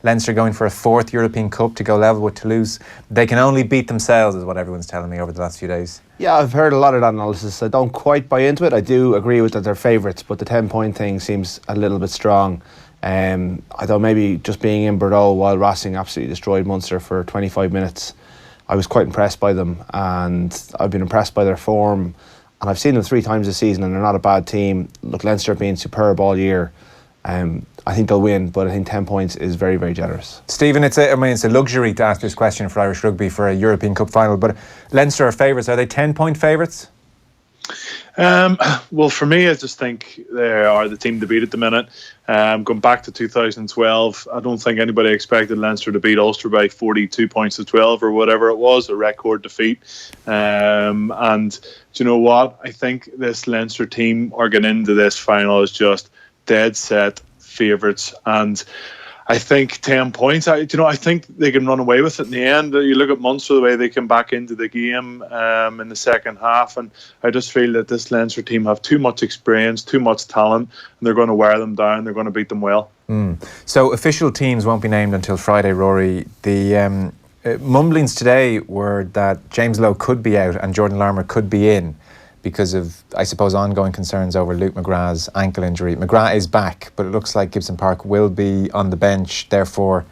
Leinster going for a fourth European Cup to go level with Toulouse. They can only beat themselves, is what everyone's telling me over the last few days. Yeah, I've heard a lot of that analysis. I don't quite buy into it. I do agree with that they're favourites, but the 10-point thing seems a little bit strong. I thought maybe just being in Bordeaux while Racing absolutely destroyed Munster for 25 minutes, I was quite impressed by them, and I've been impressed by their form. And I've seen them 3 times this season, and they're not a bad team. Look, Leinster have been superb all year. I think they'll win, but I think 10 points is very, very generous. Stephen, it's a luxury to ask this question for Irish Rugby for a European Cup final, but Leinster are favourites. Are they 10-point favourites? Well, for me, I just think they are the team to beat at the minute. Going back to 2012, I don't think anybody expected Leinster to beat Ulster by 42 points to 12 or whatever it was, a record defeat. And do you know what? I think this Leinster team are getting into this final as just dead set favourites, and I think 10 points. I think they can run away with it in the end. You look at Munster, the way they come back into the game in the second half, and I just feel that this Leinster team have too much experience, too much talent, and they're going to wear them down. They're going to beat them well. So official teams won't be named until Friday, Rory. The mumblings today were that James Lowe could be out and Jordan Larmour could be in, because of, I suppose, ongoing concerns over Luke McGrath's ankle injury. McGrath is back, but it looks like Gibson Park will be on the bench. Therefore,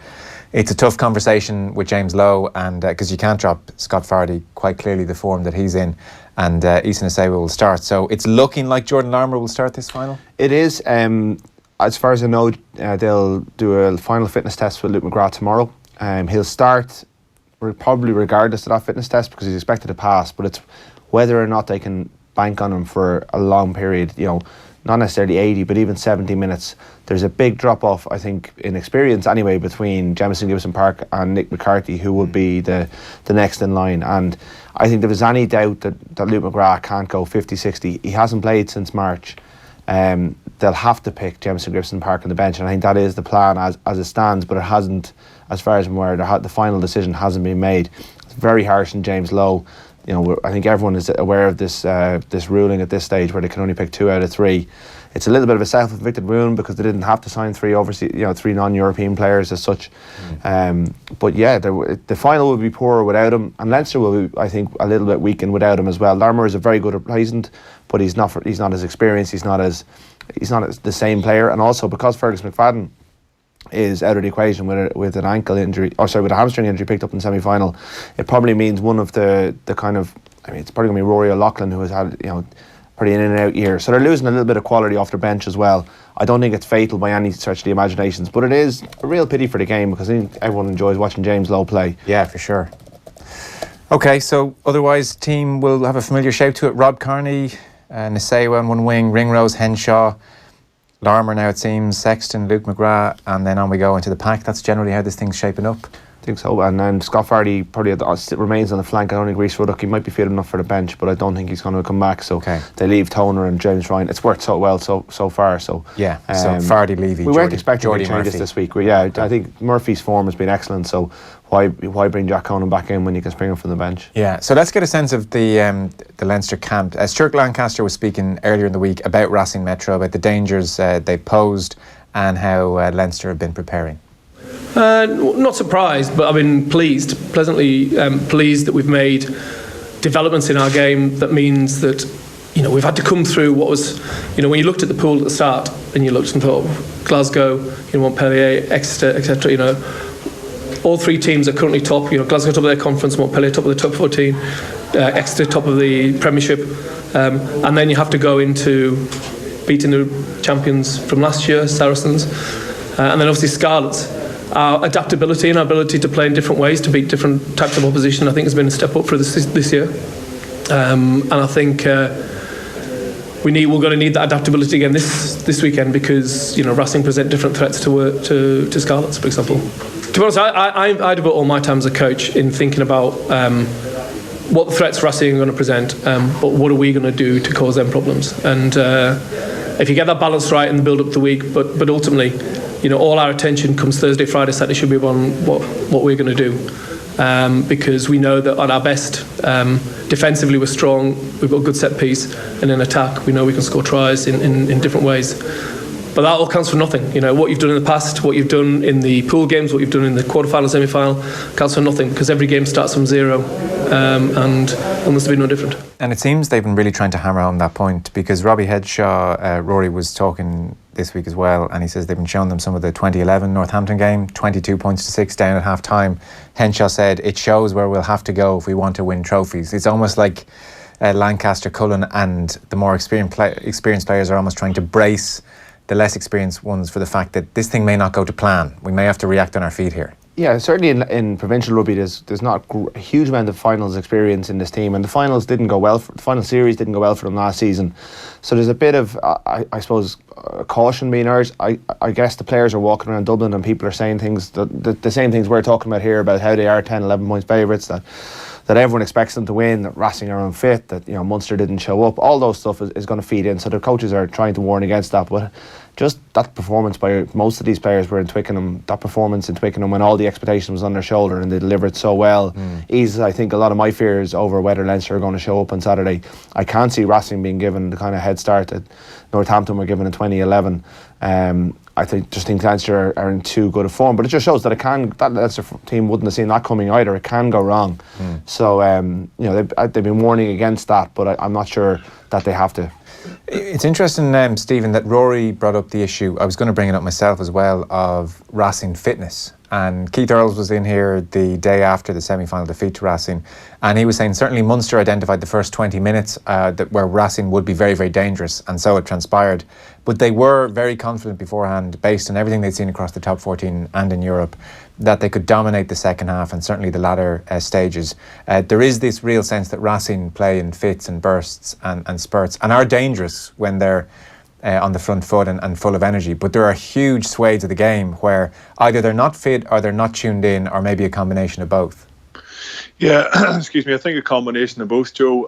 it's a tough conversation with James Lowe, and because you can't drop Scott Fardy, quite clearly the form that he's in, and Eason Esewa will start. So it's looking like Jordan Larmour will start this final? It is. As far as I know, they'll do a final fitness test with Luke McGrath tomorrow. He'll start probably regardless of that fitness test, because he's expected to pass, but it's whether or not they can bank on him for a long period, not necessarily 80, but even 70 minutes. There's a big drop-off, I think, in experience anyway, between Jamison Gibson Park and Nick McCarthy, who will be the next in line. And I think if there's any doubt that Luke McGrath can't go 50-60, he hasn't played since March, they'll have to pick Jamison Gibson Park on the bench, and I think that is the plan as it stands, but it hasn't, as far as I'm aware, the final decision hasn't been made. It's very harsh on James Lowe. I think everyone is aware of this ruling at this stage, where they can only pick 2 out of 3. It's a little bit of a self-inflicted wound, because they didn't have to sign 3 non-European players as such. But yeah, the final will be poorer without him, and Leinster will be, I think, a little bit weakened without him as well. Larmour is a very good replacement, but he's not as experienced. He's not the same player, and also because Fergus McFadden is out of the equation with an ankle injury, with a hamstring injury picked up in the semi-final, it probably means one of the kind of, it's probably going to be Rory O'Loughlin, who has had pretty in and out year, so they're losing a little bit of quality off their bench as well. I don't think it's fatal by any stretch of the imaginations, but it is a real pity for the game, because I think everyone enjoys watching James Lowe play. Yeah, for sure. Okay, so otherwise team will have a familiar shape to it. Rob Kearney, Esewa on one wing, Ringrose, Henshaw, Larmour now it seems, Sexton, Luke McGrath, and then on we go into the pack. That's generally how this thing's shaping up. I think so, and then Scott Fardy probably remains on the flank. I don't think Rhys Ruddock, he might be fit enough for the bench, but I don't think he's going to come back, so they leave Toner and James Ryan. It's worked so well so far. So yeah, so Fardy, Levy, we weren't expecting Jordy any changes Murphy this week. I think Murphy's form has been excellent, so why bring Jack Conan back in when you can spring him from the bench? Yeah, so let's get a sense of the Leinster camp. Stuart Lancaster was speaking earlier in the week about Racing Metro, about the dangers they posed, and how Leinster have been preparing. Not surprised, but I've been pleasantly pleased that we've made developments in our game. That means that we've had to come through what was, when you looked at the pool at the start and you looked and thought Glasgow, Montpellier, Exeter, etc. All 3 teams are currently top. Glasgow top of their conference, Montpellier top of the top 14, Exeter top of the Premiership, and then you have to go into beating the champions from last year, Saracens, and then obviously Scarlets. Our adaptability and our ability to play in different ways to beat different types of opposition, I think, has been a step up for this year, and I think we're going to need that adaptability again this weekend, because Racing present different threats to Scarlets, for example. To be honest, I devote all my time as a coach in thinking about what threats Racing are going to present, but what are we going to do to cause them problems? And if you get that balance right in the build up to the week, but ultimately, all our attention comes Thursday, Friday, Saturday should be on what we're going to do, because we know that at our best, defensively we're strong, we've got a good set piece, and in attack we know we can score tries in different ways. But that all counts for nothing. You know, what you've done in the past, what you've done in the pool games, what you've done in the quarter-final, semi-final, counts for nothing, because every game starts from zero, and Ulster will be no different. And it seems they've been really trying to hammer home that point, because Robbie Headshaw, Rory was talking this week as well, and he says they've been showing them some of the 2011 Northampton game, 22 points to 6 down at half time. Henshaw said it shows where we'll have to go if we want to win trophies. It's almost like Lancaster, Cullen and the more experienced players are almost trying to brace the less experienced ones for the fact that this thing may not go to plan. We may have to react on our feet here. Yeah, certainly in provincial rugby, there's not a huge amount of finals experience in this team, and the finals didn't go well. The final series didn't go well for them last season, so there's a bit of, I suppose, caution being urged. I guess the players are walking around Dublin and people are saying things, the same things we're talking about here about how they are 10, 11 points favourites, that everyone expects them to win, that Racing are unfit, that Munster didn't show up. All those stuff is going to feed in. So the coaches are trying to warn against that. But just that performance by most of these players were in Twickenham, that performance in Twickenham when all the expectation was on their shoulder and they delivered so well, eases, I think, a lot of my fears over whether Leinster are going to show up on Saturday. I can't see Racing being given the kind of head start that Northampton were given in 2011. I just think Leinster are in too good a form, but it just shows that that Leinster team wouldn't have seen that coming either. It can go wrong. So they've been warning against that, but I'm not sure that they have to. It's interesting, Stephen, that Rory brought up the issue. I was going to bring it up myself as well, of Racing fitness. And Keith Earls was in here the day after the semi-final defeat to Racing, and he was saying certainly Munster identified the first 20 minutes where Racing would be very, very dangerous, and so it transpired. But they were very confident beforehand, based on everything they'd seen across the top 14 and in Europe, that they could dominate the second half and certainly the latter stages. There is this real sense that Racing play in fits and bursts and spurts and are dangerous when they're on the front foot and full of energy, but there are huge swathes of the game where either they're not fit or they're not tuned in, or maybe a combination of both. Yeah, excuse me, I think a combination of both, Joe.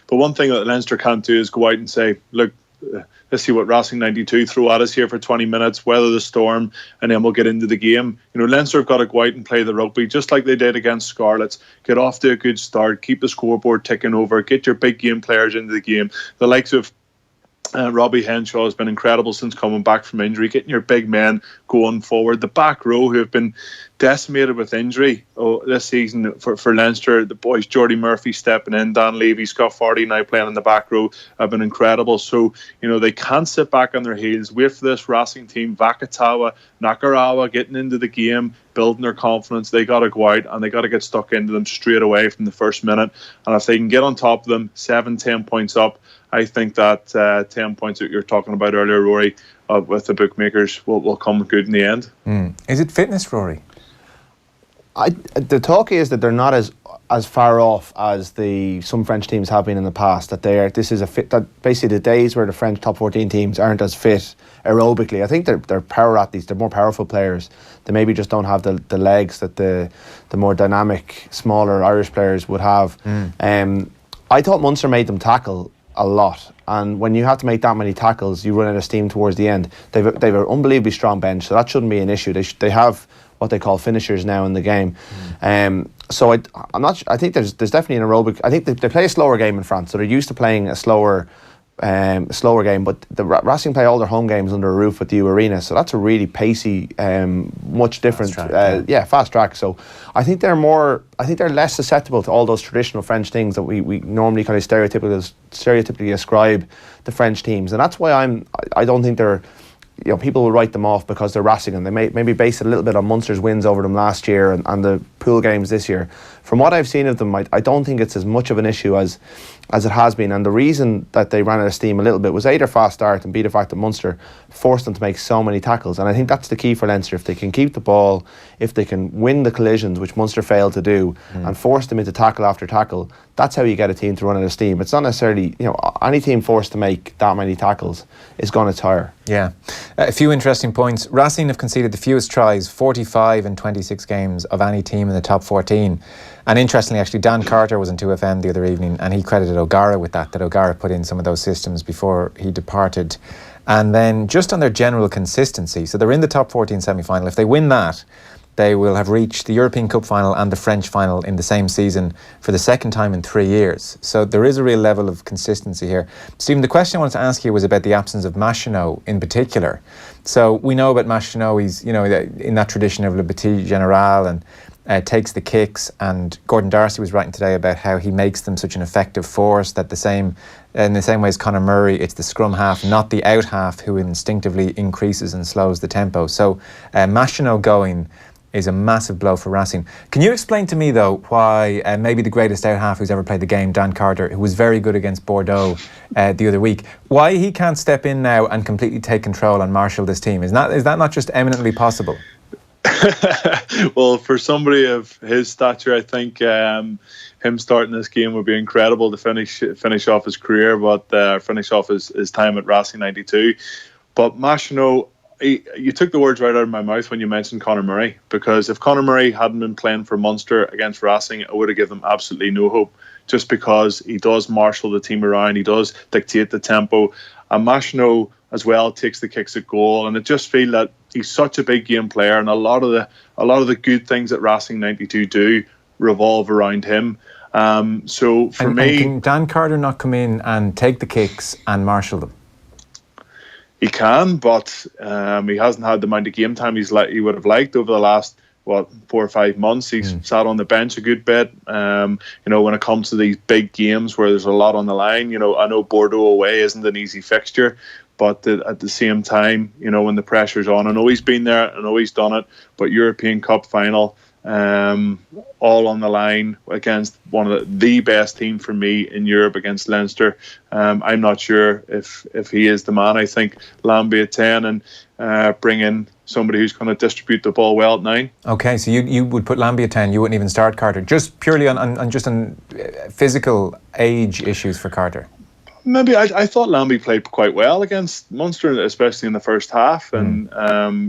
But one thing that Leinster can't do is go out and say, look, let's see what Racing 92 throw at us here for 20 minutes, weather the storm, and then we'll get into the game. Leinster have got to go out and play the rugby just like they did against Scarlets. Get off to a good start, keep the scoreboard ticking over, get your big game players into the game. The likes of Robbie Henshaw has been incredible since coming back from injury, getting your big men going forward. The back row, who have been decimated with injury this season for Leinster, the boys Jordy Murphy stepping in, Dan Levy, Scott Fardy now playing in the back row, have been incredible. So they can't sit back on their heels, wait for this Racing team, Vakatawa, Nakarawa getting into the game, building their confidence. They got to go out and they got to get stuck into them straight away from the first minute, and if they can get on top of them 7-10 points up, I think that 10 points that you were talking about earlier, Rory, with the bookmakers will come good in the end. Is it fitness, Rory? The talk is that they're not as far off as some French teams have been in the past. That that basically the days where the French top 14 teams aren't as fit aerobically. I think they're power athletes. They're more powerful players. They maybe just don't have the legs that the more dynamic, smaller Irish players would have. I thought Munster made them tackle a lot, and when you have to make that many tackles, you run out of steam towards the end. They've an unbelievably strong bench, so that shouldn't be an issue. They have what they call finishers now in the game. So I'm not. I think there's definitely an aerobic. I think they play a slower game in France, so they're used to playing a slower game. But the Racing play all their home games under a roof with the U Arena, so that's a really pacey, much different, fast track. So I think they're less susceptible to all those traditional French things that we normally kind of stereotypically ascribe to French teams, and that's why I don't think they're. People will write them off because they're Racing, and they maybe base it a little bit on Munster's wins over them last year and the pool games this year. From what I've seen of them, I don't think it's as much of an issue as it has been. And the reason that they ran out of steam a little bit was A, their fast start, and B, the fact that Munster forced them to make so many tackles. And I think that's the key for Leinster. If they can keep the ball, if they can win the collisions, which Munster failed to do, and force them into tackle after tackle, that's how you get a team to run out of steam. It's not necessarily, any team forced to make that many tackles is going to tire. Yeah. A few interesting points. Racing have conceded the fewest tries, 45 in 26 games, of any team in the top 14. And interestingly, actually, Dan Carter was in 2FM the other evening, and he credited O'Gara with that O'Gara put in some of those systems before he departed. And then just on their general consistency, so they're in the top 14 semi-final. If they win that, they will have reached the European Cup final and the French final in the same season for the second time in 3 years. So there is a real level of consistency here. Stephen, the question I wanted to ask you was about the absence of Machinot in particular. So we know about Machinot, he's in that tradition of Le Petit General and takes the kicks, and Gordon Darcy was writing today about how he makes them such an effective force that in the same way as Conor Murray, it's the scrum half, not the out half, who instinctively increases and slows the tempo. So Machinot going is a massive blow for Racing. Can you explain to me, though, why maybe the greatest out half who's ever played the game, Dan Carter, who was very good against Bordeaux the other week, why he can't step in now and completely take control and marshal this team? Is that not just eminently possible? Well, for somebody of his stature, I think him starting this game would be incredible to finish off his career, but finish off his time at Racing 92. But Machinot, you took the words right out of my mouth when you mentioned Conor Murray, because if Conor Murray hadn't been playing for Munster against Racing, I would have given them absolutely no hope, just because he does marshal the team around, he does dictate the tempo, and Machinot as well takes the kicks at goal, and I just feel that he's such a big game player, and a lot of the good things that Racing 92 do revolve around him. So for me, can Dan Carter not come in and take the kicks and marshal them? He can, but he hasn't had the amount of game time he would have liked over the last 4 or 5 months. He's sat on the bench a good bit. When it comes to these big games where there's a lot on the line, I know Bordeaux away isn't an easy fixture, but at the same time, when the pressure's on, I know he's been there, I know he's done it, but European Cup final, all on the line against one of the best team for me in Europe against Leinster. I'm not sure if he is the man. I think Lambie at 10 and bring in somebody who's going to distribute the ball well at 9. Okay, so you would put Lambie at 10, you wouldn't even start Carter, just purely on physical age issues for Carter? Maybe I thought Lambie played quite well against Munster, especially in the first half, and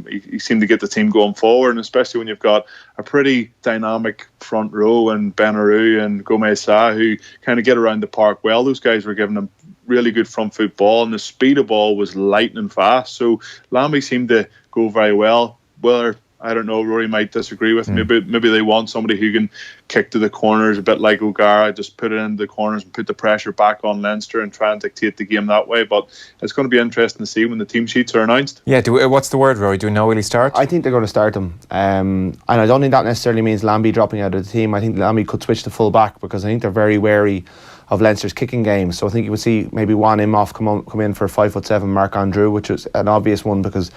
he seemed to get the team going forward, and especially when you've got a pretty dynamic front row and Benarou and Gomez Sa who kind of get around the park well. Those guys were giving them really good front foot ball, and the speed of ball was lightning fast. So Lambie seemed to go very well. Whether, I don't know, Rory might disagree with me. Maybe they want somebody who can kick to the corners a bit like O'Gara, just put it into the corners and put the pressure back on Leinster and try and dictate the game that way. But it's going to be interesting to see when the team sheets are announced. Yeah, what's the word, Rory? Do we know will he start? I think they're going to start him. And I don't think that necessarily means Lambie dropping out of the team. I think Lambie could switch to full back, because I think they're very wary of Leinster's kicking game. So I think you would see maybe Juan Imhoff come in for 5'7" Mark Andrew, which is an obvious one, because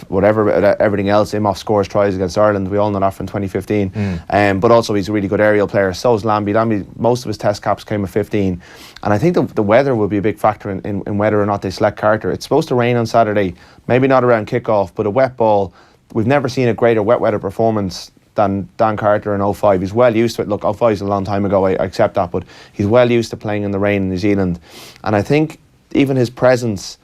whatever everything else, Imhoff scores tries against Ireland. We all know that from 2015. But also he's a really good aerial player. So is Lambie. Lambie, most of his test caps came at 15. And I think the weather will be a big factor in whether or not they select Carter. It's supposed to rain on Saturday, maybe not around kickoff, but a wet ball. We've never seen a greater wet weather performance than Dan Carter in 05. He's well used to it. Look, 05 is a long time ago, I accept that, but he's well used to playing in the rain in New Zealand. And I think even his presence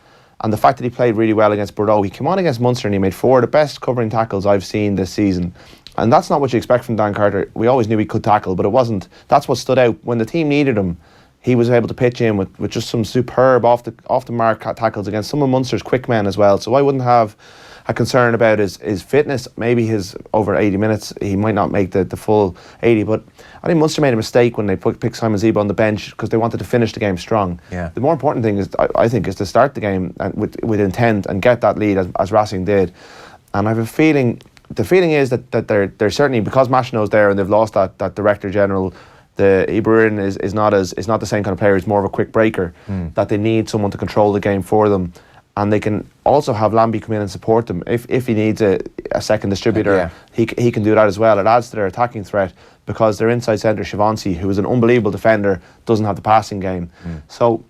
and the fact that he played really well against Bordeaux, he came on against Munster and he made 4 of the best covering tackles I've seen this season. And that's not what you expect from Dan Carter. We always knew he could tackle, but it wasn't. That's what stood out. When the team needed him, he was able to pitch in with just some superb off the mark tackles against some of Munster's quick men as well. So I wouldn't have a concern about his fitness. Maybe his over 80 minutes, he might not make the full 80, but I think Munster made a mistake when they picked Simon Zeba on the bench, because they wanted to finish the game strong. Yeah. The more important thing is, I think, is to start the game with intent and get that lead as Racing did. And I have a feeling, the feeling is that they're certainly, because Machinot's there and they've lost that Director General, the Ibrahim is not the same kind of player. He's more of a quick breaker. That they need someone to control the game for them. And they can also have Lambie come in and support them. If he needs a second distributor, he can do that as well. It adds to their attacking threat, because their inside centre, Shivansi, who is an unbelievable defender, doesn't have the passing game. So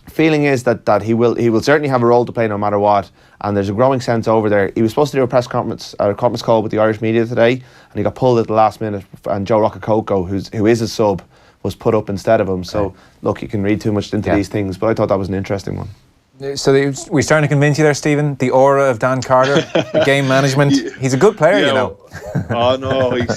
feeling is that he will certainly have a role to play no matter what, and there's a growing sense over there. He was supposed to do a conference call with the Irish media today, and he got pulled at the last minute, and Joe Rockakoko, who is a sub, was put up instead of him. So look, you can read too much into these things, but I thought that was an interesting one. So we're starting to convince you there, Stephen. The aura of Dan Carter, the game management. He's a good player, Yeah, you know. Oh no, he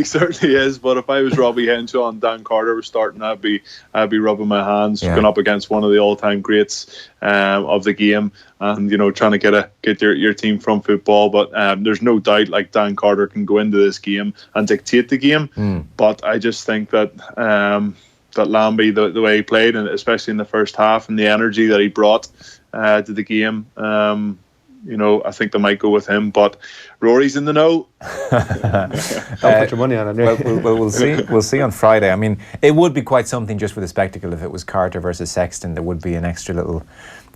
certainly is. But if I was Robbie Henshaw and Dan Carter was starting, I'd be rubbing my hands, going up against one of the all-time greats of the game, and trying to get your team from football. But there's no doubt, like, Dan Carter can go into this game and dictate the game. But I just think that that Lambie, the way he played, and especially in the first half, and the energy that he brought to the game, I think they might go with him. But Rory's in the know. Don't put your money on it. Well, we'll see. We'll see on Friday. I mean, it would be quite something just for the spectacle if it was Carter versus Sexton. There would be an extra little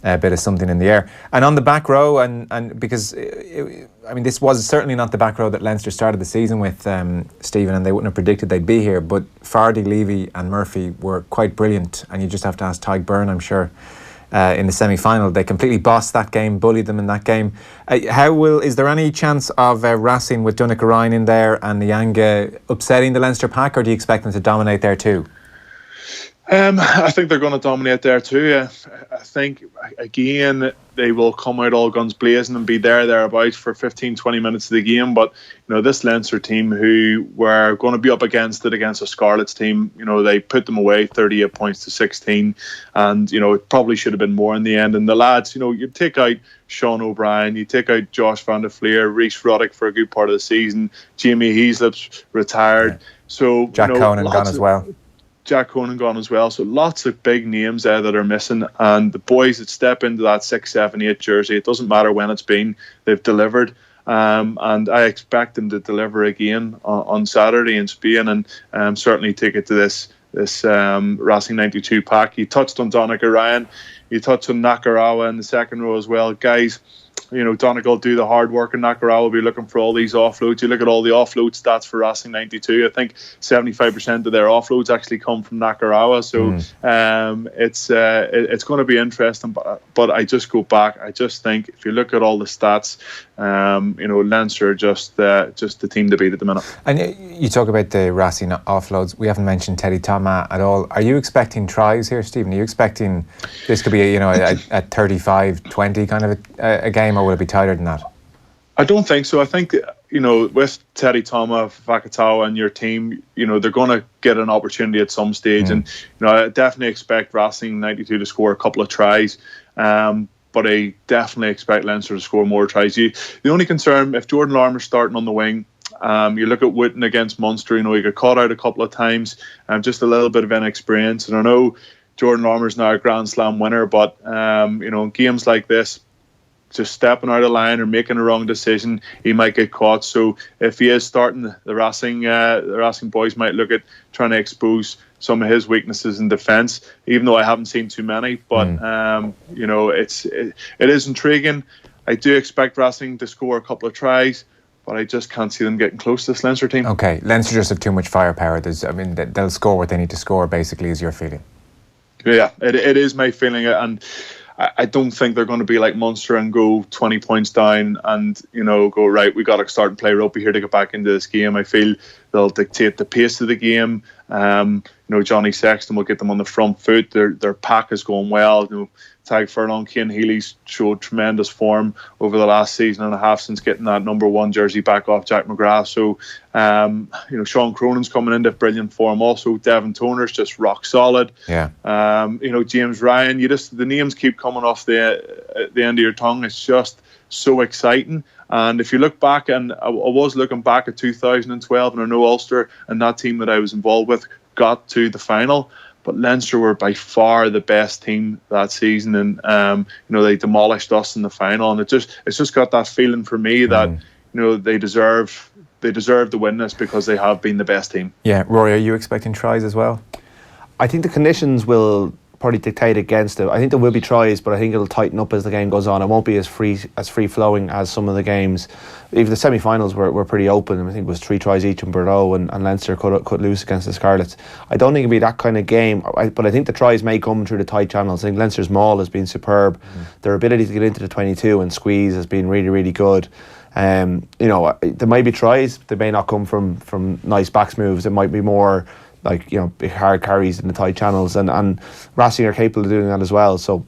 bit of something in the air. And on the back row, and because this was certainly not the back row that Leinster started the season with, Stephen, and they wouldn't have predicted they'd be here. But Fardy, Levy, and Murphy were quite brilliant, and you just have to ask Tyg Byrne, I'm sure. In the semi-final, they completely bossed that game, bullied them in that game. Is there any chance of Racing with Donnacha Ryan in there and Nyanga upsetting the Leinster pack, or do you expect them to dominate there too? I think they're going to dominate there too. I think, again, they will come out all guns blazing and be thereabouts for 15-20 minutes of the game. But this Leinster team, who were going to be up against a Scarlets team, they put them away 38 points to 16, and it probably should have been more in the end. And the lads, you take out Sean O'Brien, you take out Josh van der Fleer, Rhys Ruddock for a good part of the season, Jamie Heaslip's retired, so Jack Conan gone as well. Jack Conan gone as well. So lots of big names there that are missing, and the boys that step into that 6, 7, 8 jersey, it doesn't matter when it's been, they've delivered. And I expect them to deliver again on Saturday in Spain, and certainly take it to this Racing 92 pack. You touched on Donnacha Ryan, you touched on Nakarawa in the second row as well. Guys, Donnacha will do the hard work, and Nakarawa will be looking for all these offloads. You look at all the offload stats for Racing 92. I think 75% of their offloads actually come from Nakarawa. So it's going to be interesting. But I just go back. I just think if you look at all the stats, Leinster are just the team to beat at the minute. And you talk about the Racing offloads. We haven't mentioned Teddy Thomas at all. Are you expecting tries here, Stephen? Are you expecting this could be a 35-20 kind of a game? Or will it be tighter than that? I don't think so. I think, with Teddy Thomas, Vakatawa and your team, they're going to get an opportunity at some stage. And, I definitely expect Racing 92 to score a couple of tries. But I definitely expect Leinster to score more tries. The only concern, if Jordan Larmour's starting on the wing, you look at Wooten against Munster, he got caught out a couple of times, just a little bit of inexperience. And I know Jordan Larmour's now a Grand Slam winner, but, in games like this, just stepping out of line or making a wrong decision, he might get caught. So if he is starting, the Racing boys might look at trying to expose some of his weaknesses in defence, even though I haven't seen too many. But it is intriguing. I do expect Racing to score a couple of tries, but I just can't see them getting close to this Leinster team. Okay, Leinster just have too much firepower. They'll score what they need to score, basically, is your feeling? Yeah, it is my feeling, and I don't think they're going to be like Munster and go 20 points down and, go, right, we got to start and play rugby here to get back into this game. I feel they'll dictate the pace of the game. Johnny Sexton will get them on the front foot. Their pack is going well. Tadhg Furlong, Cian Healy's showed tremendous form over the last season and a half since getting that number 1 jersey back off Jack McGrath. So, Sean Cronin's coming into brilliant form. Also, Devin Toner's just rock solid. Yeah. James Ryan. The names keep coming off the end of your tongue. It's just so exciting. And if you look back, and I was looking back at 2012, and I know Ulster and that team that I was involved with got to the final. But Leinster were by far the best team that season, and they demolished us in the final. And it's just got that feeling for me that they deserve to win this because they have been the best team. Yeah, Rory, are you expecting tries as well? I think the conditions will probably dictate against it. I think there will be tries, but I think it'll tighten up as the game goes on. It won't be as free flowing as some of the games. Even the semi-finals were pretty open. I think it was 3 tries each in Bordeaux, and Leinster cut loose against the Scarlets. I don't think it'll be that kind of game, but I think the tries may come through the tight channels. I think Leinster's maul has been superb. Their ability to get into the 22 and squeeze has been really, really good. There might be tries. They may not come from nice backs moves. It might be more big hard carries in the tight channels, and Racing are capable of doing that as well. So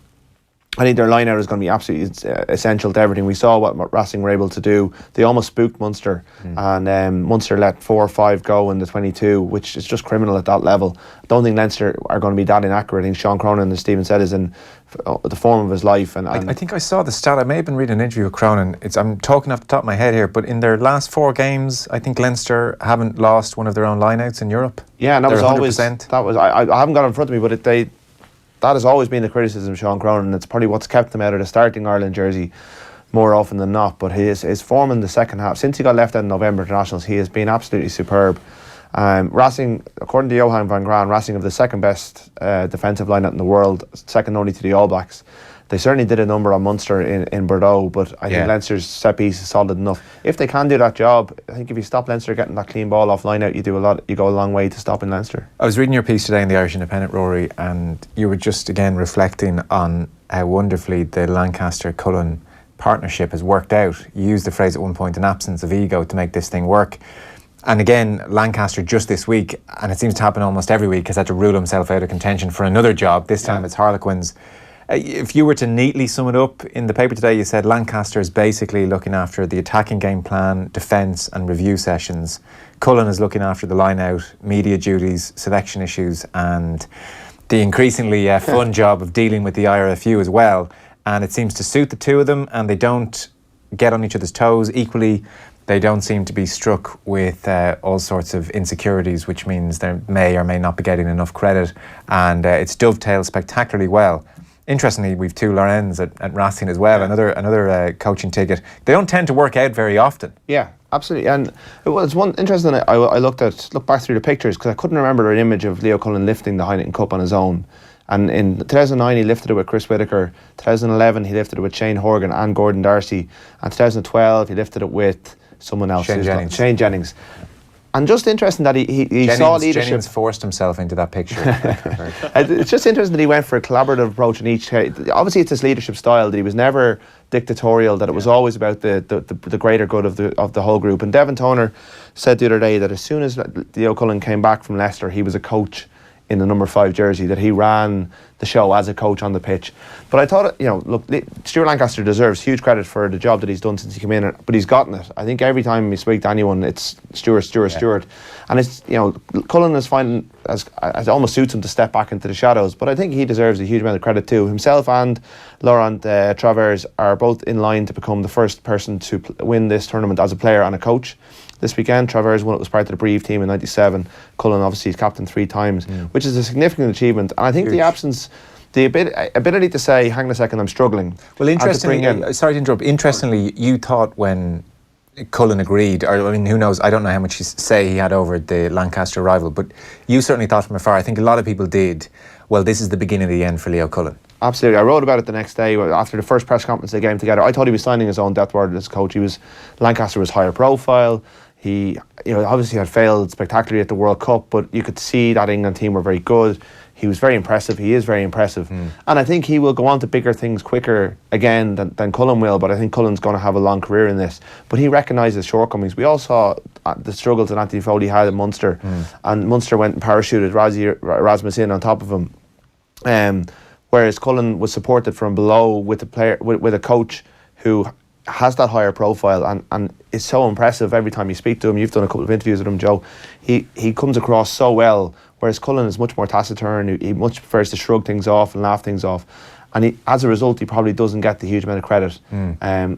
I think their line-out is going to be absolutely essential to everything. We saw what Racing were able to do. They almost spooked Munster, and Munster let 4 or 5 go in the 22, which is just criminal at that level. I don't think Leinster are going to be that inaccurate. I think Sean Cronin, as Stephen said, is in the form of his life. And I think I saw the stat. I may have been reading an interview with Cronin. I'm talking off the top of my head here, but in their last 4 games, I think Leinster haven't lost one of their own line-outs in Europe. Yeah, and that They're was always 100%. I haven't got it in front of me, but that has always been the criticism of Sean Cronin. It's probably what's kept him out of the starting Ireland jersey more often than not. But his form in the second half, since he got left out in November internationals, he has been absolutely superb. Racing, according to Johan van Graan, Racing have the second best defensive lineup in the world, second only to the All Blacks. They certainly did a number on Munster in Bordeaux, but I think Leinster's set piece is solid enough. If they can do that job, I think if you stop Leinster getting that clean ball off line out, you go a long way to stopping Leinster. I was reading your piece today in the Irish Independent, Rory, and you were just again reflecting on how wonderfully the Lancaster-Cullen partnership has worked out. You used the phrase at one point, an absence of ego to make this thing work. And again, Lancaster just this week, and it seems to happen almost every week, has had to rule himself out of contention for another job. This time it's Harlequins. If you were to neatly sum it up, in the paper today you said Lancaster is basically looking after the attacking game plan, defence and review sessions. Cullen is looking after the line-out, media duties, selection issues and the increasingly fun job of dealing with the IRFU as well. And it seems to suit the two of them, and they don't get on each other's toes. Equally, they don't seem to be struck with all sorts of insecurities, which means they may or may not be getting enough credit. And it's dovetailed spectacularly well. Interestingly, we've 2 Lorens at Racing as well, another coaching ticket. They don't tend to work out very often. Yeah, absolutely. And it was one interesting. I looked back through the pictures because I couldn't remember an image of Leo Cullen lifting the Heineken Cup on his own. And in 2009 he lifted it with Chris Whitaker. 2011 he lifted it with Shane Horgan and Gordon Darcy. And 2012 he lifted it with someone else. Shane Jennings. And just interesting that he saw leadership. Jennings forced himself into that picture. It's just interesting that he went for a collaborative approach in each case. Obviously, it's his leadership style that he was never dictatorial. That it was always about the greater good of the whole group. And Devin Toner said the other day that as soon as Leo Cullen came back from Leicester, he was a coach in the number 5 jersey, that he ran the show as a coach on the pitch. But I thought, look, Stuart Lancaster deserves huge credit for the job that he's done since he came in, but he's gotten it. I think every time we speak to anyone, it's Stuart. And it's, Cullen is finding, as it almost suits him to step back into the shadows, but I think he deserves a huge amount of credit too. Himself and Laurent Travers are both in line to become the first person to win this tournament as a player and a coach. This weekend, Travers won it, was part of the Brive team in '97. Cullen obviously is captain 3 times, which is a significant achievement. And I think the absence, the ability to say, hang on a second, I'm struggling. Well, interestingly, sorry to interrupt, interestingly, you thought when Cullen agreed, or I mean, who knows, I don't know how much say he had over the Lancaster rival, but you certainly thought from afar, I think a lot of people did, well, this is the beginning of the end for Leo Cullen. Absolutely. I wrote about it the next day after the first press conference they came together. I thought he was signing his own death warrant as coach. Lancaster was higher profile. He obviously had failed spectacularly at the World Cup, but you could see that England team were very good. He was very impressive. He is very impressive. And I think he will go on to bigger things quicker again than Cullen will, but I think Cullen's going to have a long career in this. But he recognises shortcomings. We all saw the struggles that Anthony Foley had at Munster, and Munster went and parachuted Rasmus in on top of him. Whereas Cullen was supported from below with a coach who has that higher profile and is so impressive every time you speak to him. You've done a couple of interviews with him, Joe. He comes across so well, whereas Cullen is much more taciturn. He much prefers to shrug things off and laugh things off. And as a result, he probably doesn't get the huge amount of credit,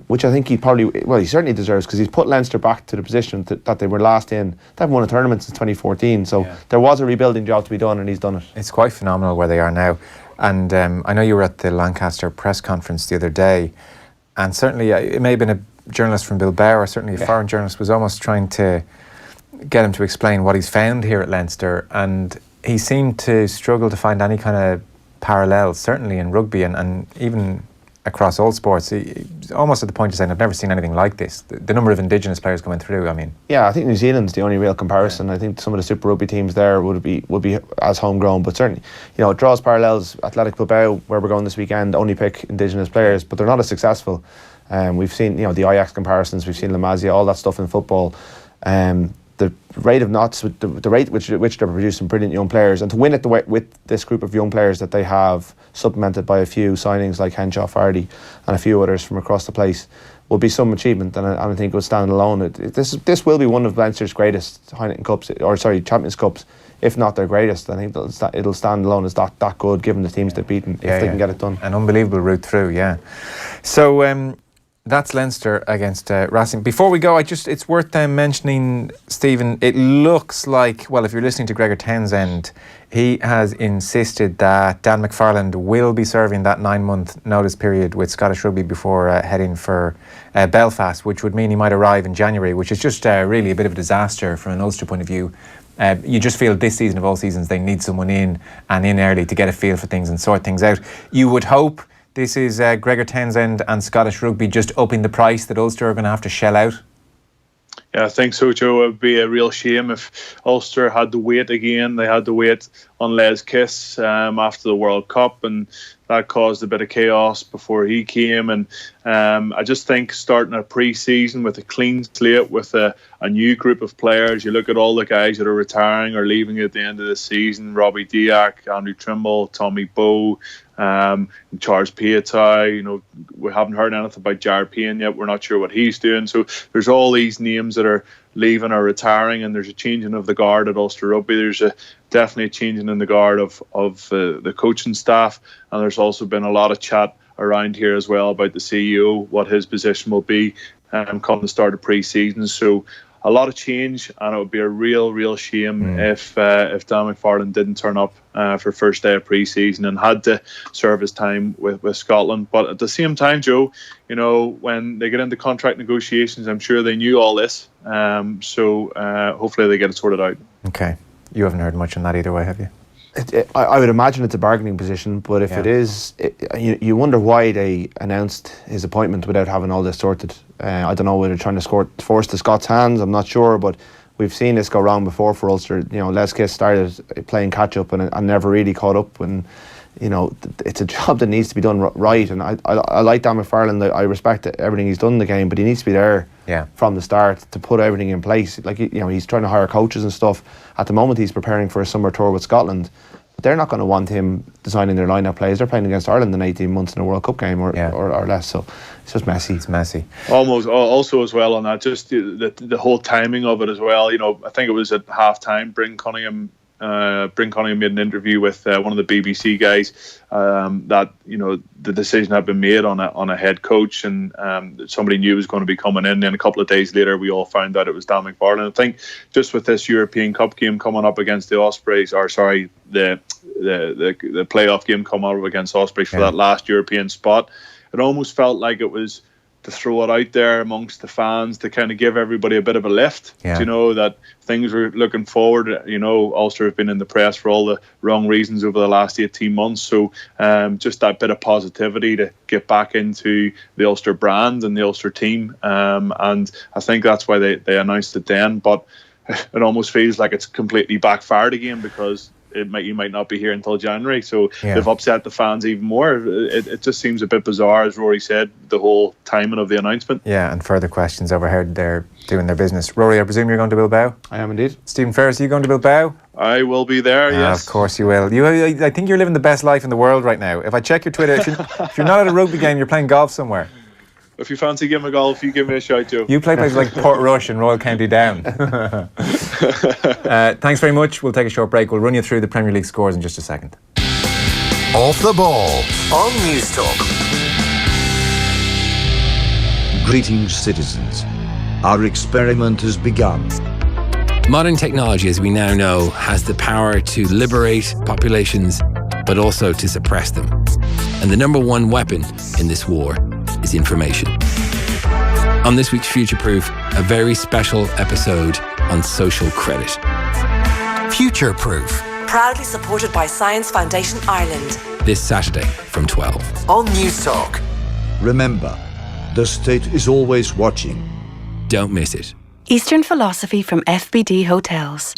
which I think he certainly deserves, because he's put Leinster back to the position that they were last in. They haven't won a tournament since 2014, so there was a rebuilding job to be done, and he's done it. It's quite phenomenal where they are now. And I know you were at the Lancaster press conference the other day, and certainly it may have been a journalist from Bilbao, or certainly a foreign journalist, was almost trying to get him to explain what he's found here at Leinster, and he seemed to struggle to find any kind of parallels, certainly in rugby and even across all sports. He's almost at the point of saying, I've never seen anything like this. The number of Indigenous players coming through, I mean. Yeah, I think New Zealand's the only real comparison. I think some of the Super Rugby teams there would be as homegrown, but certainly, it draws parallels. Athletic Bilbao, where we're going this weekend, only pick Indigenous players, but they're not as successful. We've seen, the Ajax comparisons, we've seen La Masia, all that stuff in football. the rate of knots, with the rate which they're producing brilliant young players, and to win it with this group of young players that they have, supplemented by a few signings like Henshaw, Fardy, and a few others from across the place, will be some achievement. And I think it will stand alone. This will be one of Leinster's greatest Heineken Cups, Champions Cups, if not their greatest. I think it'll stand alone as that good, given the teams they've beaten, if they can get it done. An unbelievable route through, yeah. So that's Leinster against Racing. Before we go, it's worth mentioning, Stephen, it looks like, well, if you're listening to Gregor Townsend, he has insisted that Dan McFarland will be serving that 9-month notice period with Scottish Rugby before heading for Belfast, which would mean he might arrive in January, which is just really a bit of a disaster from an Ulster point of view. You just feel this season of all seasons they need someone in early to get a feel for things and sort things out. You would hope this is Gregor Townsend and Scottish Rugby just upping the price that Ulster are going to have to shell out. Yeah, I think so, Joe. It would be a real shame if Ulster had to wait again. They had to wait on Les Kiss after the World Cup, and that caused a bit of chaos before he came. And I just think starting a pre-season with a clean slate, with a new group of players, you look at all the guys that are retaring or leaving at the end of the season: Robbie Diak, Andrew Trimble, Tommy Bowe, Charles Piatai. We haven't heard anything about Jared Payne yet. We're not sure what he's doing. So there's all these names that are leaving or retiring, and there's a changing of the guard at Ulster Rugby. There's definitely a changing in the guard of the coaching staff, and there's also been a lot of chat around here as well about the CEO, what his position will be come the start of pre-season. So a lot of change, and it would be a real shame if Dan McFarland didn't turn up for first day of pre-season and had to serve his time with Scotland. But at the same time, Joe, when they get into contract negotiations, I'm sure they knew all this. So hopefully they get it sorted out. Okay. You haven't heard much on that either way, have you? I would imagine it's a bargaining position, but if it is, you wonder why they announced his appointment without having all this sorted. I don't know whether they're trying to force the Scots' hands, I'm not sure, but we've seen this go wrong before for Ulster. Les Kiss started playing catch-up and never really caught up, and it's a job that needs to be done right. And I like Dan McFarland. I respect everything he's done in the game, but he needs to be there from the start to put everything in place. Like he's trying to hire coaches and stuff. At the moment, he's preparing for a summer tour with Scotland. But they're not going to want him designing their line-up plays. They're playing against Ireland in 18 months in a World Cup game or less. So it's just messy. It's messy. Almost. Also as well on that, just the whole timing of it as well. I think it was at half-time. Bryn Cunningham made an interview with one of the BBC guys that the decision had been made on a head coach, and somebody knew was going to be coming in. And a couple of days later, we all found out it was Dan McFarland. I think just with this European Cup game coming up against the Ospreys, the playoff game coming up against Ospreys for that last European spot, it almost felt like it was to throw it out there amongst the fans to kind of give everybody a bit of a lift. That things were looking forward. Ulster have been in the press for all the wrong reasons over the last 18 months. So just that bit of positivity to get back into the Ulster brand and the Ulster team. And I think that's why they announced it then. But it almost feels like it's completely backfired again, because you might not be here until January, so they've upset the fans even more. It just seems a bit bizarre, as Rory said, the whole timing of the announcement. Yeah, and further questions overheard they're doing their business. Rory, I presume you're going to Bilbao? I am indeed. Stephen Ferris, are you going to Bilbao? I will be there, yes. Of course you will. I think you're living the best life in the world right now. If I check your Twitter, if you're not at a rugby game, you're playing golf somewhere. If you fancy giving a golf, you give me a shout, Joe. You play places like Portrush and Royal County Down. Thanks very much. We'll take a short break. We'll run you through the Premier League scores in just a second. Off the ball on News Talk. Greetings, citizens. Our experiment has begun. Modern technology, as we now know, has the power to liberate populations, but also to suppress them. And the number one weapon in this war is information. On this week's Future Proof, a very special episode on social credit. Future Proof. Proudly supported by Science Foundation Ireland. This Saturday from 12. On News Talk. Remember, the state is always watching. Don't miss it. Eastern Philosophy from FBD Hotels.